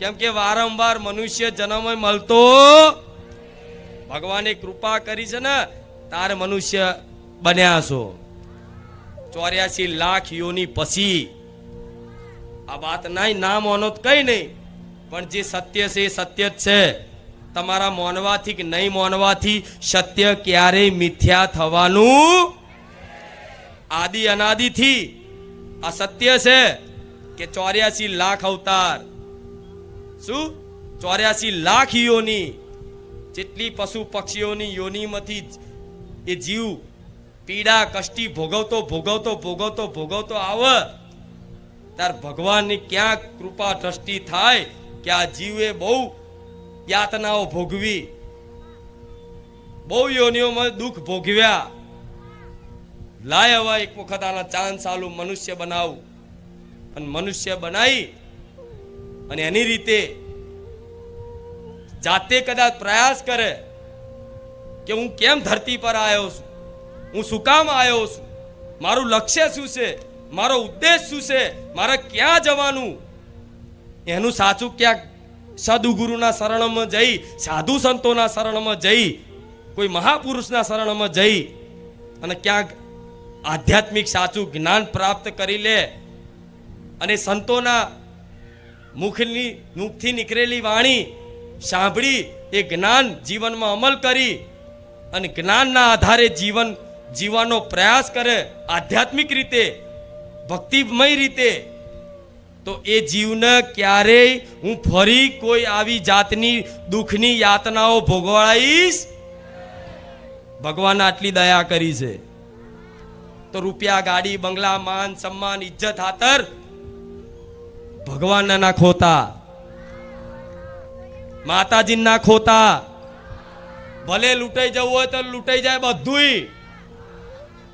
કેમ કે વારંવાર મનુષ્ય જન્મ મળતો ભગવાને કૃપા કરી છે ને તારે મનુષ્ય બન્યા છો 84 લાખ યોની પછી આ વાત નહીં ના માનો તો કઈ નહીં પણ જે સત્ય છે એ સત્ય જ છે તમારા માનવાથી કે નહીં માનવાથી સત્ય ક્યારેય મિથ્યા થવાનું આદિ અનાદિથી આ સત્ય છે કે 84 લાખ અવતાર શું 84 લાખ યોની જેટલી પશુ પક્ષીઓની યોનીમાંથી એ જીવ પીડા કષ્ટી ભોગવતો ભોગવતો ભોગવતો ભોગવતો આવે તાર ભગવાનની ક્યાં કૃપા દ્રષ્ટિ થાય કે આ જીવે બહુ યાતનાઓ ભોગવી બહુ યોનિઓમાં દુઃખ ભોગવ્યા લાય હવે એક વખત આના ચાંદ સાલું મનુષ્ય બનાવું અને મનુષ્ય બનાવી અને એની રીતે જાતે કદાચ પ્રયાસ કરે કે હું કેમ ધરતી પર આવ્યો છું હું શું કામ આવ્યો છું મારું લક્ષ્ય શું છે મારો ઉદ્દેશ શું છે મારે ક્યાં જવાનું એનું સાચું ક્યાંક સદગુરુના શરણમાં જઈ સાધુ સંતોના શરણમાં જઈ કોઈ મહાપુરુષના શરણમાં જઈ અને ક્યાંક આધ્યાત્મિક સાચું જ્ઞાન પ્રાપ્ત કરી લે અને સંતોના મુખથી નીકળેલી વાણી સાંભળી એ જ્ઞાન જીવનમાં અમલ કરી અને જ્ઞાનના આધારે જીવન જીવવાનો પ્રયાસ કરે આધ્યાત્મિક રીતે ભક્તિમય રીતે તો એ જીવને ક્યારેય હું ફરી કોઈ આવી જાતની દુઃખની યાતનાઓ ભોગવાઈશ ભગવાને આટલી દયા કરી છે તો રૂપિયા ગાડી બંગલા માન સન્માન ઇજ્જત ખાતર ભગવાનના ના ખોતા માતાજી ના ખોતા ભલે લૂંટાઈ જવું હોય તો લૂંટાઈ જાય બધુંય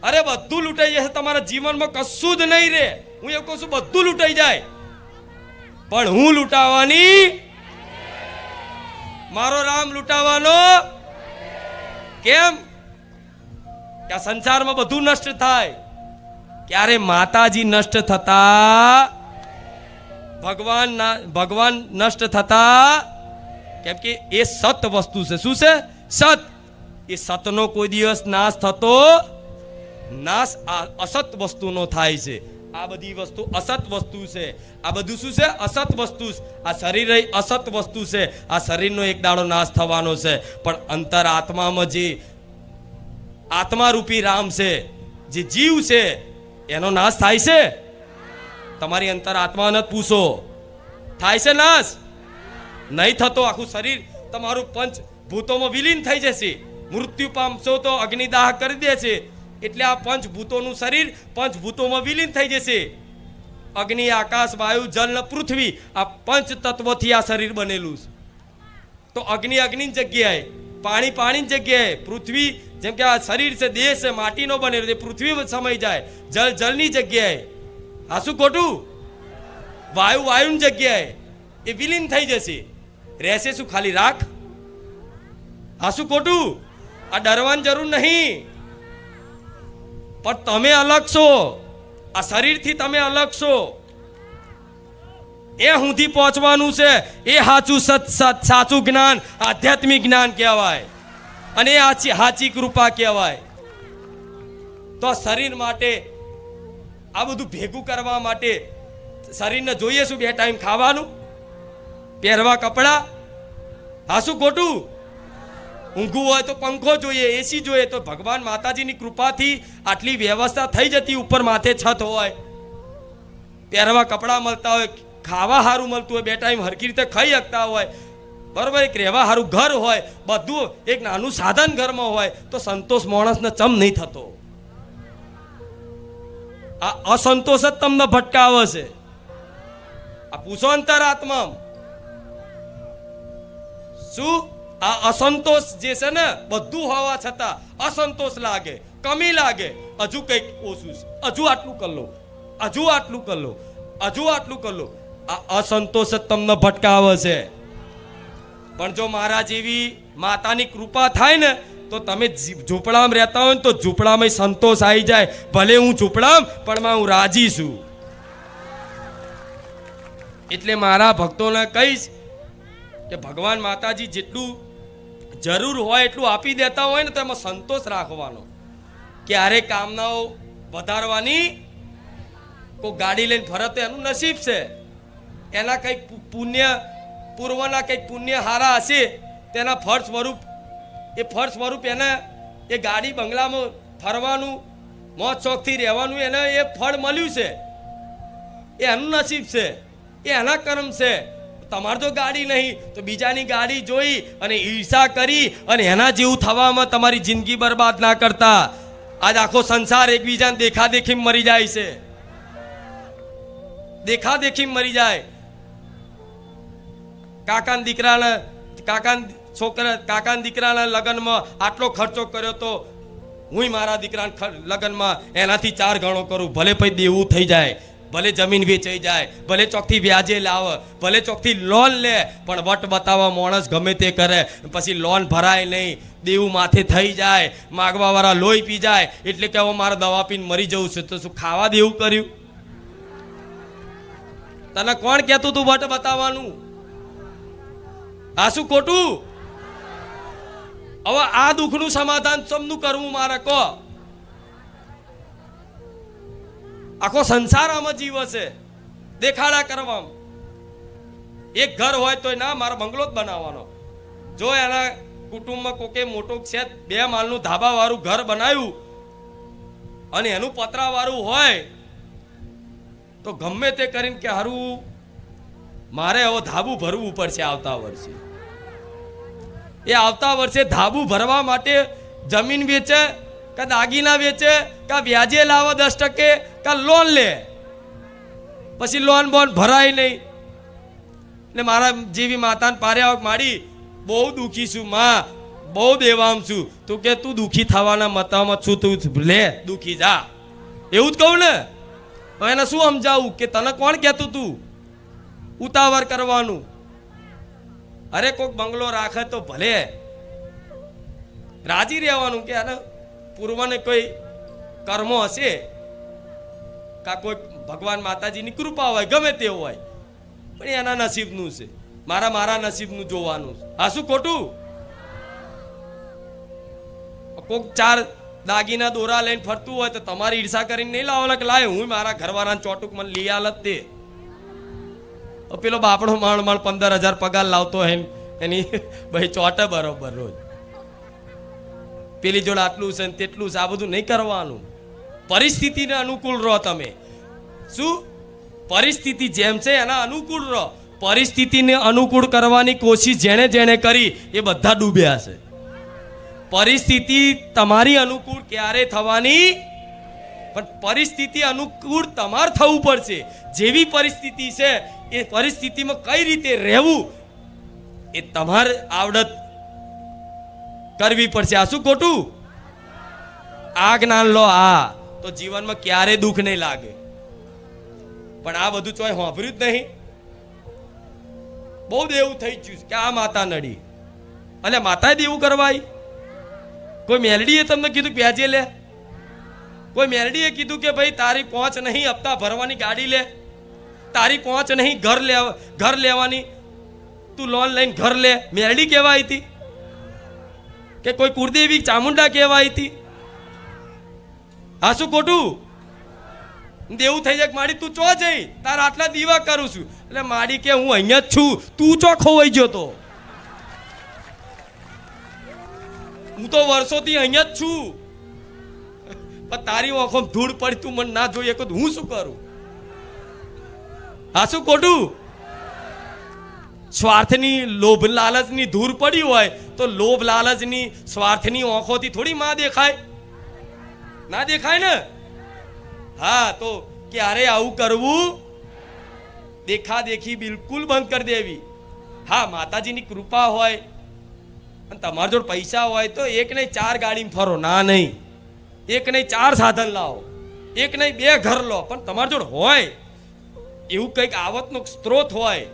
અરે બધું લૂંટાઈ જશે તમારા જીવનમાં કશું જ નહીં રે હું એવું કહું છું બધું લૂંટાઈ જાય પણ હું લૂંટાવાની મારો રામ લૂંટાવાનો કેમ કે આ સંસારમાં બધું નષ્ટ થાય ક્યારે માતાજી નષ્ટ થતા ભગવાન નષ્ટ થતા કેમ કે એ સત વસ્તુ છે શું છે સત એ સતનો કોઈ દિવસ નાશ થતો નાશ અસત વસ્તુનો થાય છે આ બધી વસ્તુ અસત વસ્તુ છે આ બધું શું છે અસત વસ્તુ આ શરીર અસત વસ્તુ છે આ શરીરનો એક દાડો નાશ થવાનો છે પણ અંતર આત્મામાં જે આત્મા રૂપી રામ છે જે જીવ છે એનો નાશ થાય છે તમારી અંતર આત્માને પૂછો થાય છે નાશ નહીં થતો આખું શરીર તમારું પંચ ભૂતોમાં વિલીન થઈ જશે મૃત્યુ પામશો તો અગ્નિદાહ કરી દે છે એટલે આ પંચભૂતોનું શરીર પંચભૂતોમાં વિલીન થઈ જશે અગ્નિ આકાશ વાયુ જલ ને પૃથ્વી આ પંચ તત્વોથી આ શરીર બનેલું છે તો અગ્નિ અગ્નિની જગ્યાએ પાણી પાણીની જગ્યાએ પૃથ્વી જેમ કે આ શરીર છે દેહ છે માટીનો બનેલો છે પૃથ્વી સમાઈ જાય જલ જલની જગ્યાએ આ શું ખોટું વાયુ વાયુની જગ્યાએ એ વિલીન થઈ જશે રહેશે શું ખાલી રાખ આ શું ખોટું આ ડરવાની જરૂર નહીં પણ તમે અલગ છો આ શરીરથી તમે અલગ છો એ સુધી પહોંચવાનું છે એ સાચું સાચું જ્ઞાન આધ્યાત્મિક જ્ઞાન કહેવાય અને આ સાચી કૃપા કહેવાય તો શરીર માટે આ બધું ભેગું કરવા માટે શરીરને જોઈએ શું 2 ટાઈમ ખાવાનું પહેરવા કપડા આ શું ખોટું ઊંઘવું હોય તો પંખો જોઈએ એસી જોઈએ તો ભગવાન માતાજીની કૃપાથી આટલી વ્યવસ્થા થઈ જતી ઉપર માથે છત હોય પહેરવા કપડા મળતા હોય ખાવા સારું મળતું હોય 2 ટાઈમ હરખી રીતે ખાઈ શકતા હોય બરોબર એક રહેવા સારું ઘર હોય બધું એક નાનું સાધન ઘરમાં હોય તો સંતોષ માણસને ચમ નહીં થતો આ અસંતોષ જ તમને ભટકાવે છે આ પૂછો અંતરાત્મા શું આ અસંતોષ જે છે ને બધું હોવા છતાં અસંતોષ લાગે કમી લાગે હજુ કંઈક ઓછું છે હજુ આટલું કરી લો હજુ આટલું કરી લો હજુ આટલું કરી લો આ અસંતોષ જ તમને ભટકાવે છે પણ જો મારા જેવી માતાની કૃપા થાય ને તો તમે ઝૂંપડામાં રહેતા હોય ને તો ઝૂંપડામાં સંતોષ આવી જાય ભલે હું ઝૂંપડામાં પણ હું રાજી છું એટલે મારા ભક્તોને કહીશ કે ભગવાન માતાજી જેટલું જરૂર હોય એટલું આપી દેતા હોય ને તો એમાં સંતોષ રાખવાનો. ક્યારે કામનાઓ વધારવાની. કોઈ ગાડી લઈને ફરે તો એનું નસીબ છે, એના કંઈક પુણ્ય પૂર્વના કંઈક પુણ્ય હારા હશે તેના ફળ સ્વરૂપ, એ ફળ સ્વરૂપ એને એ ગાડી બંગલામાં ફરવાનું મોજ શોખથી રહેવાનું એને એ ફળ મળ્યું છે, એ એનું નસીબ છે, એ એના કર્મ છે. તમારે જો ગાડી નહીં તો બીજાની ગાડી જોઈ અને ઈર્ષા કરી અને એના જેવું થવામાં તમારી જિંદગી બરબાદ ના કરતા. આજ આખો સંસાર એકબીજાને દેખાદેખી મરી જાય છે, દેખાદેખી મરી જાય. કાકાના દીકરાના કાકાના દીકરાના લગ્નમાં આટલો ખર્ચો કર્યો તો હું મારા દીકરાના લગ્નમાં એનાથી 4 ગણો કરું. ભલે પછી દેવું થઈ જાય, ભલે જમીન વેચાઈ જાય, ભલે ચોકથી વ્યાજે લાવે, ભલે ચોકથી લોન લે, પણ વટ બતાવવા માણસ ગમે તે કરે, પછી લોન ભરાય નહીં, દેવું માથે થઈ જાય, માગવા વાળા લોહી પી જાય, એટલે કે હવે મારે દવા પીને મરી જવું છે. તો શું ખાવા દેવું કર્યું? તને કોણ કહેતું તું વટ બતાવવાનું? આ શું ખોટું? હવે આ દુઃખનું સમાધાન સમનું કરવું મારે કહો? આખો સંસાર આમાં જીવે છે દેખાડા કરવામાં. એક ઘર હોય તો ના મારો બંગલો જ બનાવવાનો. જો એના કુટુંબમાં કોકે મોટું છે 2 માળનું ધાબા વાળું ઘર બનાવ્યું અને એનું પતરા વાળું હોય તો ગમે તે કરીને કે હારું મારે હવે ધાબુ ભરવું પડશે આવતા વર્ષે. એ આવતા વર્ષે ધાબુ ભરવા માટે જમીન વેચે, કા દાગીના વેચે, કા વ્યાજે લાવે 10%, કા લોન લે. પછી લોન બોન ભરાય નહીં. ને મારા જેવી માતાને પાર્યા માડી બહુ દુઃખી છું માં, બહુ દેવામ છું. તું કે તું દુઃખી થવાના મતામાં છું, તું લે દુઃખી જા, એવું જ કહું ને. તો એને શું સમજાવું કે તને કોણ કહેતું તું ઉતાવળ કરવાનું? અરે કોઈક બંગલો રાખે તો ભલે રાજી રહેવાનું કે આને પૂર્વને કોઈ કર્મો હશે, કા કોઈ ભગવાન માતાજીની કૃપા હોય, ગમે તે હોય, પણ એના નસીબનું છે, મારા નસીબનું જોવાનું છે. આ શું ખોટું? કોઈક 4 દાગીના દોરા લઈને ફરતું હોય તો તમારી ઈર્ષા કરીને નહીં લાવવાના કે લાય હું મારા ઘરવાળાને ચોટુક મને લઈ આલત તે. પેલો બાપડો માણ 15,000 પગાર લાવતો હોય એની ભાઈ ચોટે બરોબર રોજ. પેલી જોડે આટલું છે તેટલું છે, આ બધું નહીં કરવાનું. પરિસ્થિતિને અનુકૂળ રહો તમે. શું? પરિસ્થિતિ જેમ છે એના અનુકૂળ રહો. પરિસ્થિતિને અનુકૂળ કરવાની કોશિશ જેણે કરી એ બધા ડૂબ્યા છે. પરિસ્થિતિ તમારી અનુકૂળ ક્યારે થવાની? પણ પરિસ્થિતિ અનુકૂળ તમારે થવું પડશે. જેવી પરિસ્થિતિ છે એ પરિસ્થિતિમાં કઈ રીતે રહેવું એ તમારે આવડત કરવી પડશે. આ શું ખોટું? આ જ્ઞાન લો, આ તો જીવનમાં ક્યારે દુઃખ નહીં લાગે. પણ આ બધું ચોય સાંભળ્યું જ નહીં. બહુ દેવું થઈ ગયું કે આ માતા નડી, અને માતાએ દેવું કરવાય. કોઈ મેલડીએ તમને કીધું કે વ્યાજે લે? કોઈ મેલડીએ કીધું કે ભાઈ તારી પહોંચ નહીં હપ્તા ભરવાની ગાડી લે, તારી પહોંચ નહીં ઘર લેવાની, તું લોન લઈને ઘર લે? મેલડી કહેવાય હતી કે કોઈ કુળદેવી ચામુંડા કહેવાય હતી? આ શું ખોટું? દેવું થઈ જાય માડી તું ચો જઈ તાર આટલા દીવા કરું છું, એટલે માડી કે હું અહીંયા જ છું, તું ચો ખોવાઈ ગયો તો? હું તો વર્ષોથી અહીંયા જ છું, પણ તારી આંખો ધૂળ પડી તું મને ના જોઈએ તો હું શું કરું? આ શું ખોટું? સ્વાર્થની લોભ લાલચની ધૂળ પડી હોય તો લોભ લાલચની સ્વાર્થની આંખોથી થોડી માં દેખાય? ના દેખાય ને. હા, તો ક્યારે આવું કરવું? દેખાદેખી બિલકુલ બંધ કરી દેવી. હા, માતાજીની કૃપા હોય અને તમારા જોડે પૈસા હોય તો 1 નહીં 4 ગાડીમાં ફરો, ના નહીં 1 નહીં 4 સાધન લાવો, 1 નહીં 2 ઘર લો, પણ તમારા જોડે હોય એવું કંઈક આવકનો સ્ત્રોત હોય,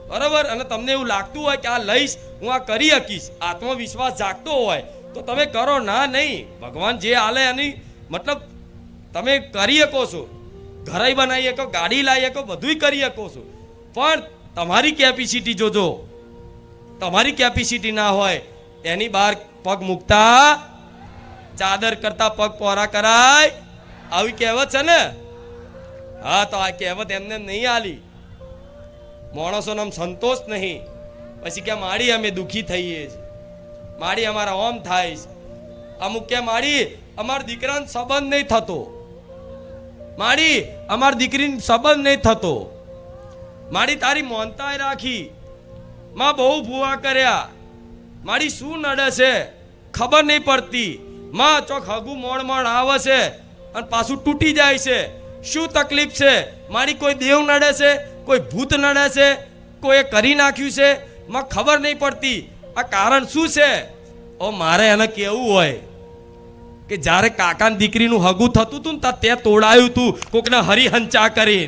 બરાબર, અને તમને એવું લાગતું હોય કે આ લઈશ, હું આ કરી શકીશ, આત્મવિશ્વાસ જાગતો હોય તો તમે કરો. ના નહીં, ભગવાન જે હાલે એની મતલબ તમે કરી શકો છો. ઘરે બનાવી શકો, ગાડી લાવી શકો, બધું કરી શકો છો, પણ તમારી કેપેસિટી જોજો, તમારી કેપેસિટી ના હોય એની બહાર પગ મૂકતા, ચાદર કરતા પગ પોરા કરાય, આવી કહેવત છે ને. હા, તો આ કહેવત એમને નહીં આલી. માણસોનો આમ સંતોષ નહીં, પછી કે માડી અમે દુઃખી થઈએ છીએ, માડી અમારા ઓમ થાય છે. અમુક કે માડી અમારા દીકરાનો સંબંધ નહીં થતો, માડી અમારી દીકરીનો સંબંધ નહીં થતો, માડી તારી મોનતાય રાખી, માં બહુ ભૂવા કર્યા, માડી શું નડે છે ખબર નહીં પડતી, માં ચોક હગું મોણ આવે છે અને પાછું તૂટી જાય છે, શું તકલીફ છે મારી? કોઈ દેવ નડે છે, કોઈ ભૂત નડે છે, કોઈ કરી નાખ્યું છે, માં ખબર નહીં પડતી. આ કારણ શું છે? ઓ મારે એને કેવું હોય કે જ્યારે કાકાની દીકરીનું હગું થતું હતું ને તે તોડાયું હતું કોકને હરિહંચા કરી,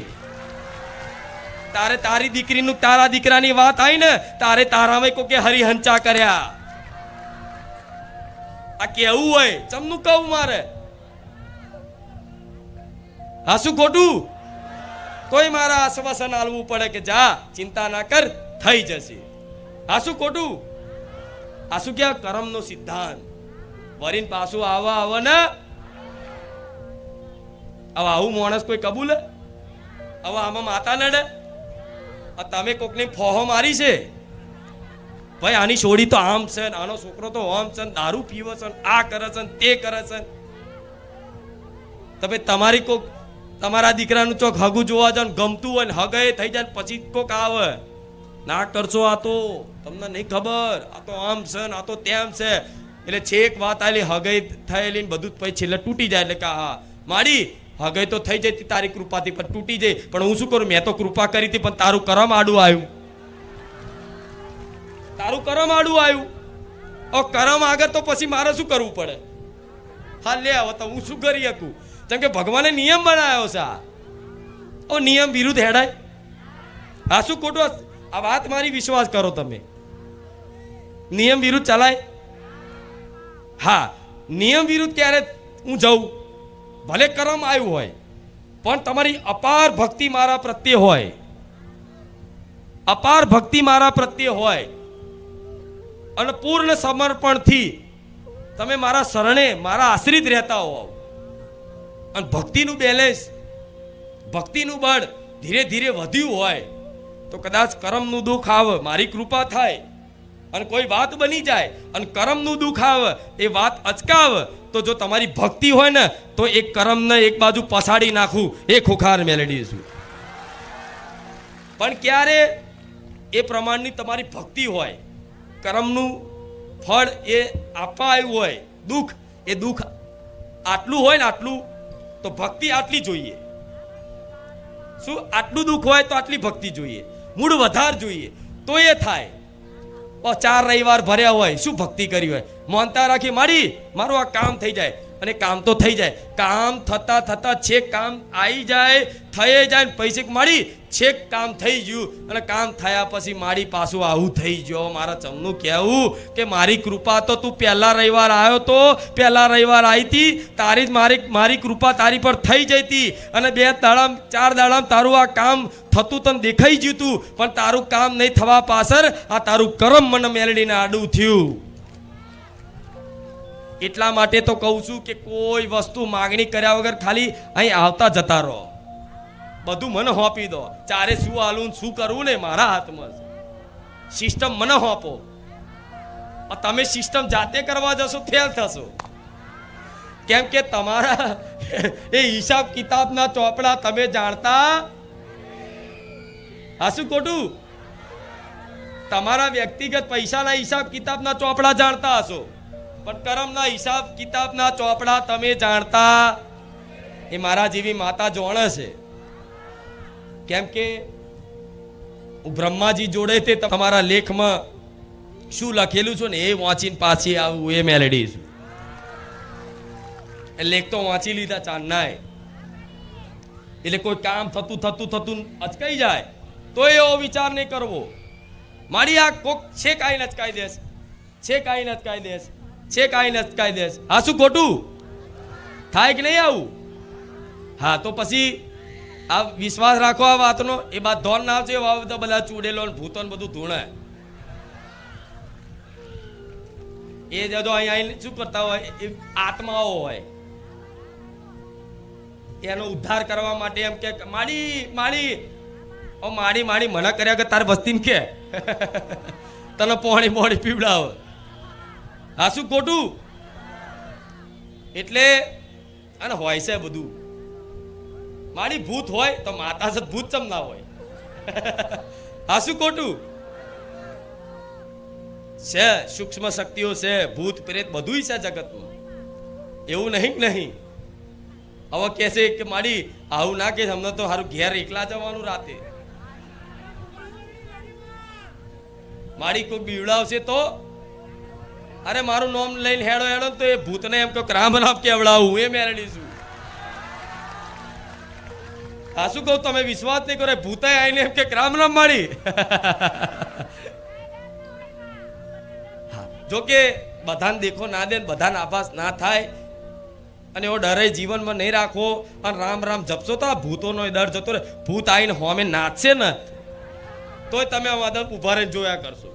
તારે તારી દીકરીનું તારા દીકરાની વાત આવી ને તારે તારામાં કોકે હરિહંચા કર્યા. આ કેવું હોય? ચમનું કહું મારે? હા, શું ખોટું? કોઈ મારા આશ્વાસન આલવું પડે કે જા ચિંતા ના કર થઈ જશે. હા, શું ખોટું? આ શું કે કર્મનો સિદ્ધાંત વરીને પાછું આવા ને હવે આવું માણસ કોઈ કબૂલે? હવે આમાં માતા નડે? તમે કોકની ફોહો મારી છે ભાઈ, આની છોડી તો આમ છે, આનો છોકરો તો આમ છે, દારૂ પીવે છે, આ કરે છે, તે કરે છે. તમે તમારી કોક તમારા દીકરાનું ચોક હગું જોવા જાવ ગમતું હોય ને હગાએ થઈ જાય પછી કોક આવે, ના કરશો, આ તો તમને નહીં ખબર, આ તો આમ છે ને આ તો તેમ છે. એટલે છેક વાત આવેલી હગાઈ થયેલી ને બધું પછી છેલ્લે તૂટી જાય. એટલે કે હા માડી હગાઈ તો થઈ જતી તારી કૃપાથી, પણ તૂટી જાય. પણ હું શું કરું? મેં તો કૃપા કરી હતી પણ તારું કરમ આડું આવ્યું, તારું કરમ આડું આવ્યું. કરમ આગળ તો પછી મારે શું કરવું પડે? હા લે, હવે તો હું શું કરી શકું? જેમ કે ભગવાને નિયમ બનાવ્યો છે, આ નિયમ વિરુદ્ધ હેડાય? હા, શું ખોટું? આ વાત મારી વિશ્વાસ કરો તમે, નિયમ વિરુદ્ધ ચલાય? હા, નિયમ વિરુદ્ધ ક્યારે હું જઉં? ભલે કરમ આવ્યું હોય પણ તમારી અપાર ભક્તિ મારા પ્રત્યે હોય, અપાર ભક્તિ મારા પ્રત્યે હોય અને પૂર્ણ સમર્પણથી તમે મારા શરણે મારા આશ્રિત રહેતા હોવ અને ભક્તિનું બેલેન્સ, ભક્તિનું બળ ધીરે ધીરે વધ્યું હોય તો કદાચ કર્મનું દુઃખ આવે, મારી કૃપા થાય અને કોઈ વાત બની જાય અને કર્મનું દુઃખ આવે, એ વાત અચકાવે, તો જો તમારી ભક્તિ હોય ને તો એક કર્મને એક બાજુ પછાડી નાખું, એ ખોખાર મેળવી છું. પણ ક્યારે એ પ્રમાણની તમારી ભક્તિ હોય, કર્મનું ફળ એ આપવા આવ્યું હોય, દુઃખ એ દુઃખ આટલું હોય ને આટલું, તો ભક્તિ આટલી જોઈએ. શું આટલું દુઃખ હોય તો આટલી ભક્તિ જોઈએ, મૂળ વધાર જોઈએ તો એ થાય. 4 રવિવાર ભર્યા હોય, શું ભક્તિ કરી હોય, મોનતા રાખી માડી મારું આ કામ થઈ જાય, અને કામ તો થઈ જાય. કામ થતા થતા છેક કામ આવી જાય, થઈ જાય ને પૈસે માડી છેક કામ થઈ ગયું, અને કામ થયા પછી માડી પાછું આવું થઈ ગયો. મારા ચમનું કહેવું કે મારી કૃપા તો તું પહેલા રવિવાર આવ્યો તો, પહેલા રવિવાર આવી હતી તારી જ મારી કૃપા તારી પર થઈ જતી, અને 2 દાડા 4 દાડા તારું આ કામ થતું તને દેખાઈ ગયું તું, પણ તારું કામ નહીં થવા પાછળ આ તારું કર્મ મને મેળવીને આડું થયું. એટલા માટે તો કહું છું કે કોઈ વસ્તુ માગણી કર્યા વગર ખાલી અહીં આવતા જતા રહો, બધું મને સોંપી દો. ચારે શું હાલું શું કરવું ને મારા હાથમાં છે. સિસ્ટમ મને સોંપો, તમે સિસ્ટમ જાતે કરવા જશો ફેલ થશો. કેમ કે તમારા એ હિસાબ કિતાબના ચોપડા તમે જાણતા. હા, શું ખોટું? તમારા વ્યક્તિગત પૈસાના હિસાબ કિતાબના ચોપડા જાણતા હશો, પણ કર્મના હિસાબ કિતાબના ચોપડા તમે જાણતા. એ મારા જેવી માતા જોણે છે. કેમ કે બ્રહ્માજી જોડે તે તમારા લેખમાં શું લખેલું છે ને એ વાંચીને પાછી આવું, એ મેલેડી છે. એ લેખ તો વાંચી લીધા ચાંદનાય. એટલે કોઈ કામ થતું અચકાઈ જાય તો એવો વિચાર નહીં કરવો, મારી આ કોક છેક આઈને અચકાઈ દેશ, છેક આઈને અચકાઈ દેશ, છેક આઈને અચકાઈ દેશ. હા, શું ખોટું થાય કે નહીં આવું? હા, તો પછી આ વિશ્વાસ રાખો આ વાતનો. એ બાદ ધોન ના આવશે એવા બધા બધા ચૂડેલો ને ભૂતો ને બધું ધૂણે. એ જો અહીંયા આવીને શું કરતા હોય, એ આત્માઓ હોય. એનો ઉદ્ધાર કરવા માટે એમ કે માડી માડી ઓ માડી માડી મને કર્યા કે તારે વસ્તીને કે તને પોણી પોણી પીવડાવ. આ શું ખોટું? એટલે અને હોય છે બધું. મારી ભૂત હોય તો માતા છે, ભૂત ચમ ના હોય? આ શું ખોટું છે? સૂક્ષ્મ શક્તિઓ છે, ભૂત પ્રેત બધું છે જગતમાં. એવું નહીં. હવે કે છે કે મારી આવું ના કે અમને તો સારું ઘેર એકલા જવાનું રાતે. મારી કોઈ બીવડાવશે તો અરે મારું નામ લઈને હેડો હેડો તો એ ભૂતને એમ કે રામ રામ કેવડાવું એ મેળવી છું. આ શું કહું, તમે વિશ્વાસ નહીં કરો, ભૂતે આવીને એમ કે રામ રામ મારી. જો કે બધાને દેખો ના દે, બધાને આભાસ ના થાય અને એવો ડરે જીવનમાં નહીં રાખવો. અને રામ રામ જપશો તો આ ભૂતોનો ડર જતો રહે. ભૂત આવીને હોમે નાચશે ને તોય તમે ઉભા રહીને જોયા કરશો.